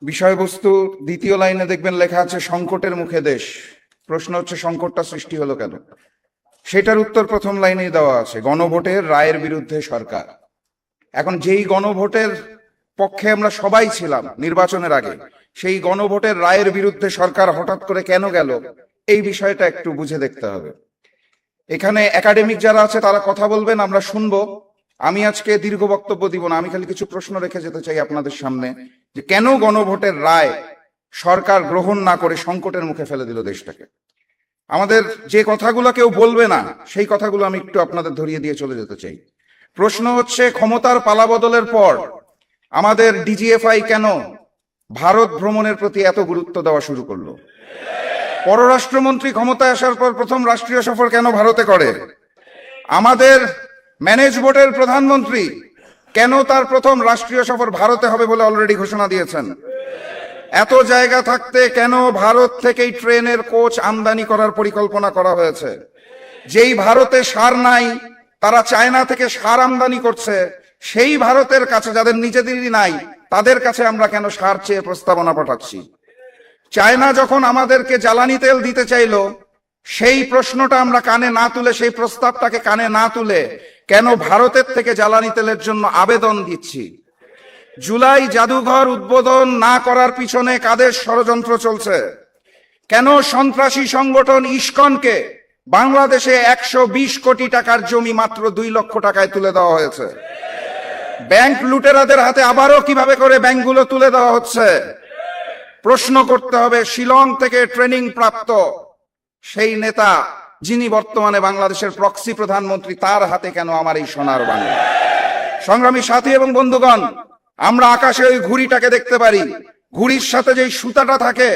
বিষয়বস্তু দ্বিতীয় লাইনে দেখবেন লেখা আছে সংকটের মুখে দেশ। প্রশ্ন হচ্ছে সংকটটা সৃষ্টি হলো কেন? সেটার উত্তর প্রথম লাইনেই দেওয়া আছে, গণভোটের রায়ের বিরুদ্ধে সরকার। এখন যেই গণভোটের পক্ষে আমরা সবাই ছিলাম নির্বাচনের আগে, সেই গণভোটের রায়ের বিরুদ্ধে সরকার হঠাৎ করে কেন গেল, এই বিষয়টা একটু বুঝে দেখতে হবে। এখানে একাডেমিক যারা আছে তারা কথা বলবেন, আমরা শুনবো। আমি আজকে দীর্ঘ বক্তব্য দিব না, আমি খালি কিছু প্রশ্ন রেখে যেতে চাই আপনাদের সামনে, যে কেন গণভোটের রায় সরকার গ্রহণ না করে সংকটের মুখে ফেলে দিল দেশটাকে। আমাদের যে কথাগুলো কেউ বলবে না, সেই কথাগুলো আমি একটু আপনাদের ধরিয়ে দিয়ে চলে যেতে চাই। প্রশ্ন হচ্ছে, ক্ষমতার পালাবদলের পর আমাদের ডিজিএফআই কেন ভারত ভ্রমণের প্রতি এত গুরুত্ব দেওয়া শুরু করলো? পররাষ্ট্রমন্ত্রী ক্ষমতায় আসার পর প্রথম রাষ্ট্রীয় সফর কেন ভারতে করে? আমাদের ম্যানেজ বোর্ডের প্রধানমন্ত্রী কেন তার প্রথম রাষ্ট্রীয় সফর ভারতে হবে বলে অলরেডি ঘোষণা দিয়েছেন? এত জায়গা থাকতে কেন ভারত থেকেই ট্রেনের কোচ আমদানি করার পরিকল্পনা করা হয়েছে? যেই ভারতে সার নাই, তারা চায়না থেকে সার আমদানি করছে, সেই ভারতের কাছে যাদের নিজেদেরই নাই, তাদের কাছে আমরা কেন সার চেয়ে প্রস্তাবনা পাঠাচ্ছি? চায়না যখন আমাদেরকে জ্বালানি তেল দিতে চাইলো, সেই প্রশ্নটা আমরা কানে না তুলে, সেই প্রস্তাবটাকে কানে না তুলে কেন ভারতের থেকে জ্বালানি তেলের জন্য আবেদন দিচ্ছি? জুলাই জাদুঘর উদ্বোধন না করার পিছনে কাদের ষড়যন্ত্র চলছে? কেন সন্ত্রাসী সংগঠন ইসকনকে বাংলাদেশে 120 কোটি টাকার জমি মাত্র 2 লক্ষ টাকায় তুলে দেওয়া হয়েছে? ব্যাংক লুটেরাদের হাতে আবারও কিভাবে করে ব্যাংকগুলো তুলে দেওয়া হচ্ছে? প্রশ্ন করতে হবে, শিলং থেকে ট্রেনিং প্রাপ্ত সেই নেতা যিনি বর্তমানে বাংলাদেশের প্রক্সি প্রধানমন্ত্রী, তার হাতে কেন আমার এই সোনার বাংলা? সংগ্রামী সাথী এবং বন্ধুগণ, আমরা আকাশে ওই ঘুড়িটাকে দেখতে পারি, ঘুড়ির সাথে যেই সুতাটা থাকে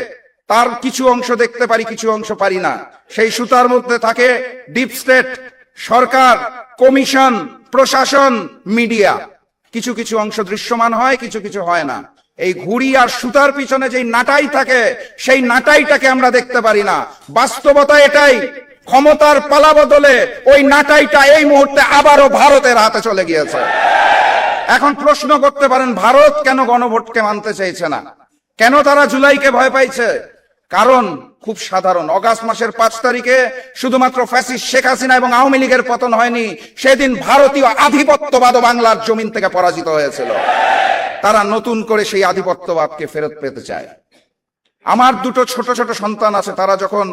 তার কিছু অংশ দেখতে পারি, কিছু অংশ পারি না। সেই সুতার মধ্যে থাকে ডিপ স্টেট, সরকার, কমিশন, প্রশাসন, মিডিয়া। কিছু কিছু অংশ দৃশ্যমান হয়, কিছু কিছু হয় না। এই ঘুড়ি আর সুতার পিছনে যেই নাটাই থাকে, সেই নাটাইটাকে আমরা দেখতে পারি না। বাস্তবতা এটাই, ক্ষমতার পালাবদলে ওই নাটাইটা এই মুহূর্তে আবারও ভারতের হাতে চলে গিয়েছে। এখন প্রশ্ন করতে পারেন, ভারত কেন গণভোটকে মানতে চাইছে না? কেন তারা জুলাইকে ভয় পাইছে? কারণ খুব সাধারণ। অগাস্ট মাসের 5 তারিখে শুধুমাত্র ফ্যাসিস্ট শেখ হাসিনা এবং আওয়ামী লীগের পতন হয়নি, সেদিন ভারতীয় আধিপত্যবাদ বাংলার জমিন থেকে পরাজিত হয়েছিল। তারা নতুন করে সেই আধিপত্যবাদকে ফেরত পেতে চায়। আমার 2 ছোট ছোট সন্তান আছে, তারা যখন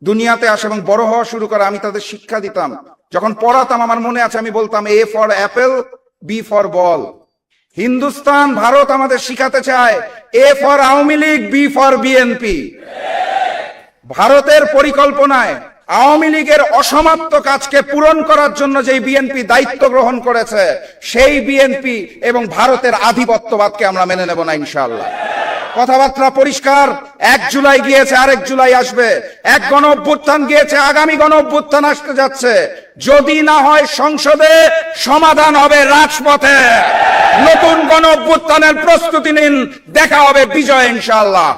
দুনিয়াতে আসে এবং বড় হওয়া শুরু করে, আমি তাদের শিক্ষা দিতাম। যখন পড়াতাম, আমার মনে আছে আমি বলতাম A for Apple, B for ball. Hindustan, Bharat আমাদের শিখাতে চায় A for Awami League, B for BNP. ভারতের পরিকল্পনায় আওয়ামী লীগের অসমাপ্ত কাজকে পূরণ করার জন্য যেই বিএনপি দায়িত্ব গ্রহণ করেছে, সেই বিএনপি এবং ভারতের আধিপত্যবাদকে আমরা মেনে নেব না ইনশাআল্লাহ। কথাবার্তা পরিষ্কার। 1 জুলাই গিয়েছে, আরেক জুলাই আসবে। এক গণ অভ্যুত্থান গিয়েছে, আগামী গণ অভ্যুত্থান আসতে যাচ্ছে। যদি না হয় সংসদে, সমাধান হবে রাজপথে। নতুন গণ অভ্যুত্থানের প্রস্তুতি নিন, দেখা হবে বিজয় ইনশাআল্লাহ।